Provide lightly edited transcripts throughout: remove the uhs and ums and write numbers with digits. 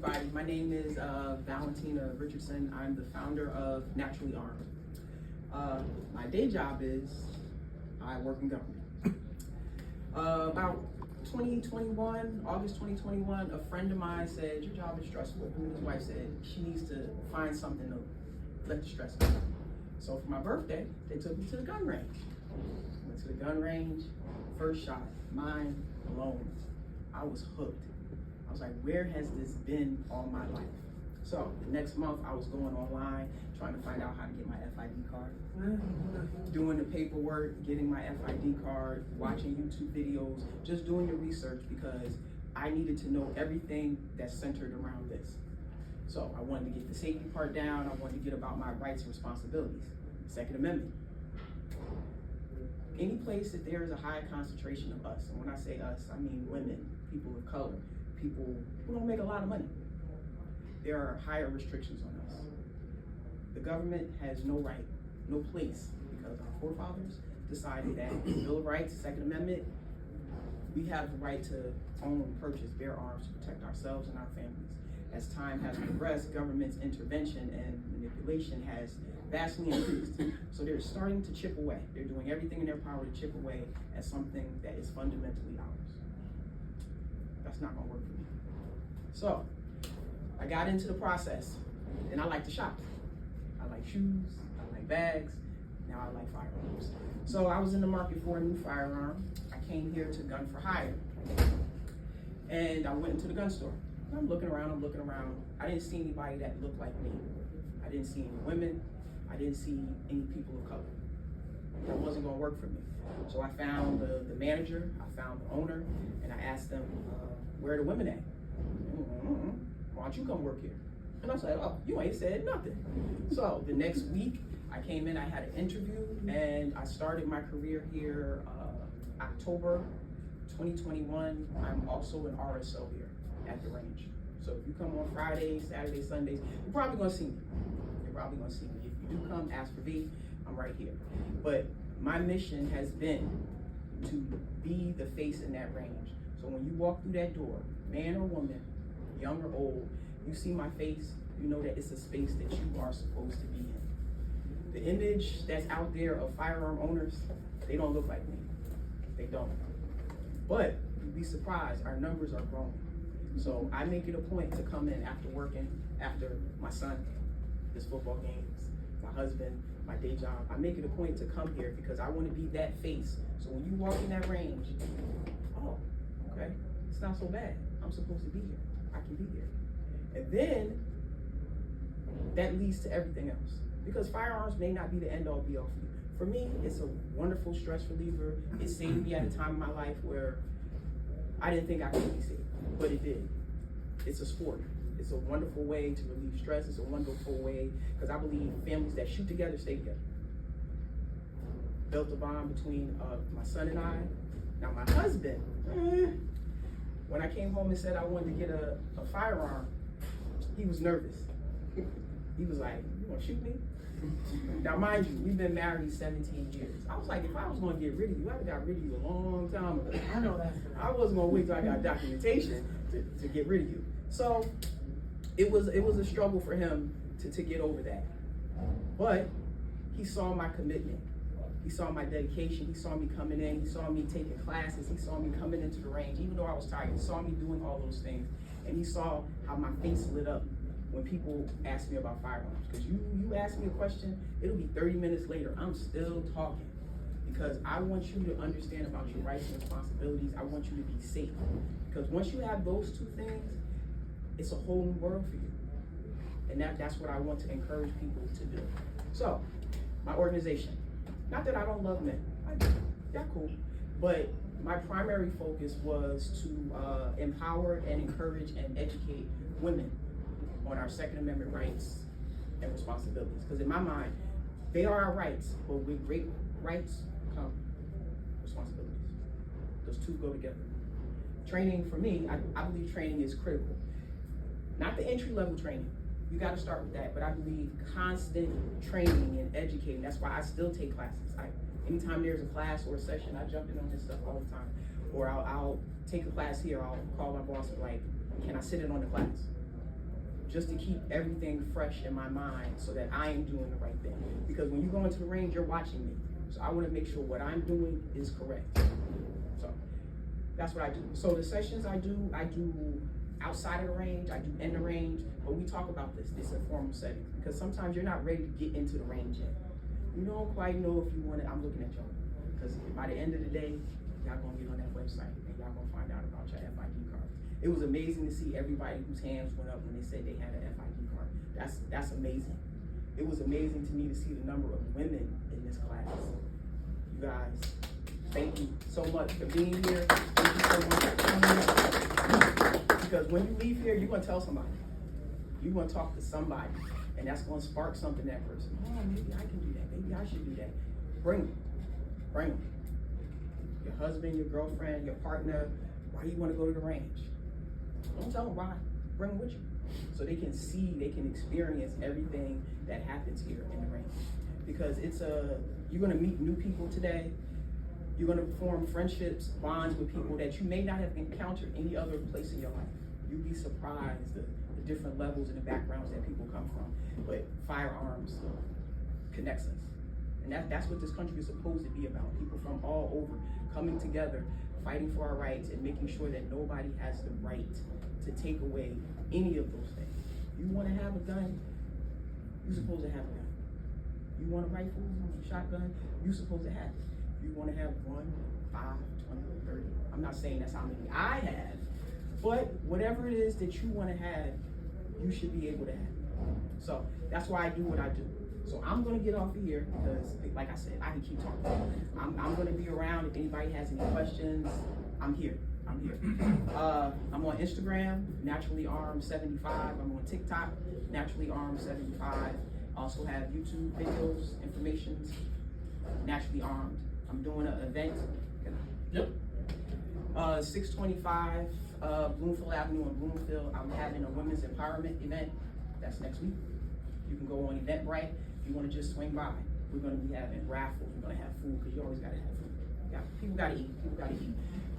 everybody. My name is Valentina Richardson. I'm the founder of Naturally Armed. My day job is I work in government. About 2021, August 2021, a friend of mine said, your job is stressful. And his wife said she needs to find something to let the stress go. So for my birthday, they took me to the gun range. Went to the gun range, first shot, mine alone. I was hooked. I was like, where has this been all my life? So the next month I was going online, trying to find out how to get my FID card. Doing the paperwork, getting my FID card, watching YouTube videos, just doing the research because I needed to know everything that's centered around this. So I wanted to get the safety part down, I wanted to get about my rights and responsibilities. Second Amendment. Any place that there is a high concentration of us, and when I say us, I mean women, people of color, people who don't make a lot of money. There are higher restrictions on us. The government has no right, no place, because our forefathers decided that the Bill of Rights, Second Amendment, we have the right to own and purchase bear arms to protect ourselves and our families. As time has progressed, government's intervention and manipulation has vastly increased. So they're starting to chip away. They're doing everything in their power to chip away at something that is fundamentally ours. That's not gonna work for me. So I got into the process, and I like to shop. I like shoes, I like bags, now I like firearms. So I was in the market for a new firearm. I came here to Gun for Hire, and I went into the gun store. I'm looking around. I didn't see anybody that looked like me. I didn't see any women. I didn't see any people of color. That wasn't gonna work for me. So I found the manager, I found the owner, and I asked them, where are the women at? Why don't you come work here? And I said, oh, you ain't said nothing. So the next week, I came in, I had an interview, and I started my career here October 2021. I'm also an RSO here at the range. So if you come on Fridays, Saturdays, Sundays, you're probably gonna see me. You're probably gonna see me. If you do come, ask for V, I'm right here. But my mission has been to be the face in that range. So when you walk through that door, man or woman, young or old, you see my face, you know that it's a space that you are supposed to be in. The image that's out there of firearm owners, they don't look like me. They don't. But you'd be surprised, our numbers are growing. So I make it a point to come in after working, after my son, his football games, my husband, my day job. I make it a point to come here because I want to be that face. So when you walk in that range, oh, okay, it's not so bad. I'm supposed to be here. I can be here. And then that leads to everything else. Because firearms may not be the end all be all for you. For me, it's a wonderful stress reliever. It saved me at a time in my life where I didn't think I could be safe, but it did. It's a sport. It's a wonderful way to relieve stress. It's a wonderful way, because I believe families that shoot together stay together. Built a bond between my son and I. Now my husband, when I came home and said I wanted to get a firearm, he was nervous. He was like, you gonna shoot me? Now mind you, we've been married 17 years. I was like, if I was gonna get rid of you, I'd have got rid of you a long time ago. I know that. I wasn't gonna wait till I got documentation to get rid of you. So it was a struggle for him to get over that. But he saw my commitment. He saw my dedication. He saw me coming in. He saw me taking classes. He saw me coming into the range, even though I was tired. He saw me doing all those things. And he saw how my face lit up when people ask me about firearms. Because you ask me a question, it'll be 30 minutes later, I'm still talking. Because I want you to understand about your rights and responsibilities. I want you to be safe. Because once you have those two things, it's a whole new world for you. And that's what I want to encourage people to do. So, my organization, not that I don't love men, I do, they're cool. But my primary focus was to empower and encourage and educate women on our Second Amendment rights and responsibilities. Because in my mind, they are our rights, but with great rights come responsibilities. Those two go together. Training, for me, I believe training is critical. Not the entry-level training. You got to start with that, but I believe constant training and educating. That's why I still take classes. Anytime there's a class or a session, I jump in on this stuff all the time. Or I'll take a class here, I'll call my boss and be like, can I sit in on the class? just to keep everything fresh in my mind so that I am doing the right thing. Because when you go into the range, you're watching me. So I want to make sure what I'm doing is correct. So that's what I do. So the sessions I do outside of the range, I do in the range, but we talk about this. It's a formal setting because sometimes you're not ready to get into the range yet. You don't quite know if you want it. I'm looking at y'all because by the end of the day, y'all gonna get on that website and y'all gonna find out about your FID cards. It was amazing to see everybody whose hands went up when they said they had an FID card. That's amazing. It was amazing to me to see the number of women in this class. You guys, thank you so much for being here. Thank you so much for coming. Because when you leave here, you're gonna tell somebody. You're gonna talk to somebody, and that's gonna spark something in that person. Oh, maybe I can do that. Maybe I should do that. Bring them. Bring them. Your husband, your girlfriend, your partner. Why do you want to go to the range? Don't tell them why. Bring them with you, so they can see, they can experience everything that happens here in the range. Because you're gonna meet new people today. You're gonna form friendships, bonds with people that you may not have encountered any other place in your life. You'd be surprised the different levels and the backgrounds that people come from. But firearms connects us. And that's what this country is supposed to be about. People from all over coming together, fighting for our rights and making sure that nobody has the right to take away any of those things. You wanna have a gun, you're supposed to have a gun. You want a rifle, you want a shotgun, you're supposed to have it. You want to have 1, 5, 20, 30. I'm not saying that's how many I have, but whatever it is that you want to have, you should be able to have. So that's why I do what I do. So I'm going to get off of here because, like I said, I can keep talking. I'm going to be around if anybody has any questions. I'm here. I'm on Instagram, naturallyarmed75. I'm on TikTok, naturallyarmed75. Also have YouTube videos, informations, Naturally Armed. I'm doing an event. Yep. 625 Bloomfield Avenue in Bloomfield. I'm having a women's empowerment event. That's next week. You can go on Eventbrite if you want to just swing by. We're going to be having raffles. We're going to have food because you always got to have food. People got to eat. People got to eat.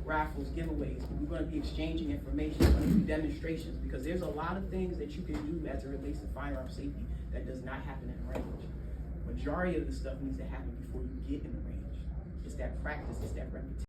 Raffles, giveaways. We're going to be exchanging information. We're going to do demonstrations because there's a lot of things that you can do as it relates to firearm safety that does not happen in the range. Majority of the stuff needs to happen before you get in the range. It's that practice, it's that repetition.